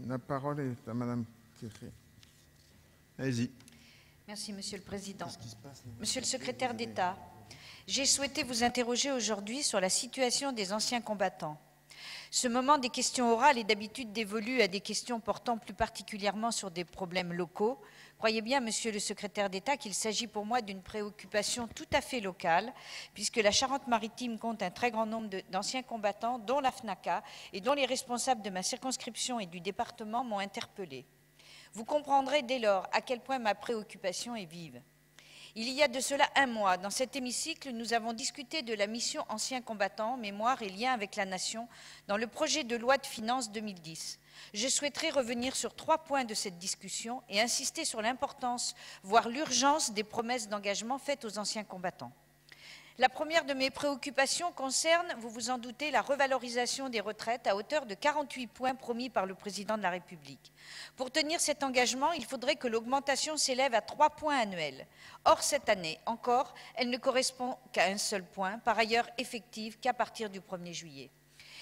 La parole est à Madame Quéré. Allez-y. Merci, Monsieur le Président. Monsieur le Secrétaire d'État, j'ai souhaité vous interroger aujourd'hui sur la situation des anciens combattants. Ce moment des questions orales est d'habitude dévolu à des questions portant plus particulièrement sur des problèmes locaux. Croyez bien, Monsieur le Secrétaire d'État, qu'il s'agit pour moi d'une préoccupation tout à fait locale, puisque la Charente-Maritime compte un très grand nombre d'anciens combattants, dont la FNACA, et dont les responsables de ma circonscription et du département m'ont interpellé. Vous comprendrez dès lors à quel point ma préoccupation est vive. Il y a de cela un mois, dans cet hémicycle, nous avons discuté de la mission Anciens combattants, mémoire et lien avec la nation dans le projet de loi de finances 2010. Je souhaiterais revenir sur 3 points de cette discussion et insister sur l'importance, voire l'urgence des promesses d'engagement faites aux anciens combattants. La première de mes préoccupations concerne, vous vous en doutez, la revalorisation des retraites à hauteur de 48 points promis par le Président de la République. Pour tenir cet engagement, il faudrait que l'augmentation s'élève à 3 points annuels. Or, cette année encore, elle ne correspond qu'à un seul point, par ailleurs effective qu'à partir du 1er juillet.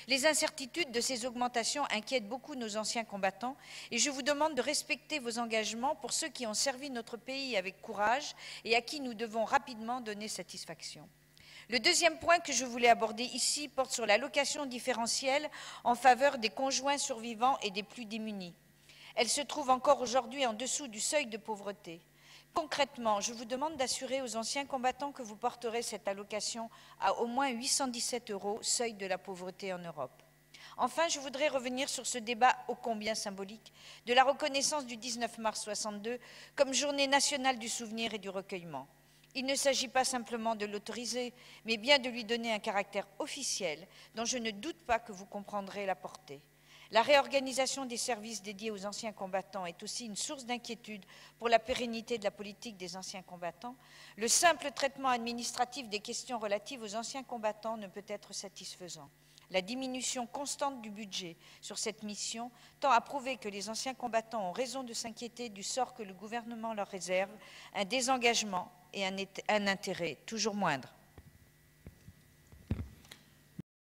Les incertitudes de ces augmentations inquiètent beaucoup nos anciens combattants et je vous demande de respecter vos engagements pour ceux qui ont servi notre pays avec courage et à qui nous devons rapidement donner satisfaction. Le deuxième point que je voulais aborder ici porte sur l'allocation différentielle en faveur des conjoints survivants et des plus démunis. Elle se trouve encore aujourd'hui en dessous du seuil de pauvreté. Concrètement, je vous demande d'assurer aux anciens combattants que vous porterez cette allocation à au moins 817 €, seuil de la pauvreté en Europe. Enfin, je voudrais revenir sur ce débat ô combien symbolique de la reconnaissance du 19 mars 62 comme journée nationale du souvenir et du recueillement. Il ne s'agit pas simplement de l'autoriser, mais bien de lui donner un caractère officiel dont je ne doute pas que vous comprendrez la portée. La réorganisation des services dédiés aux anciens combattants est aussi une source d'inquiétude pour la pérennité de la politique des anciens combattants. Le simple traitement administratif des questions relatives aux anciens combattants ne peut être satisfaisant. La diminution constante du budget sur cette mission tend à prouver que les anciens combattants ont raison de s'inquiéter du sort que le gouvernement leur réserve, un désengagement et un intérêt toujours moindre.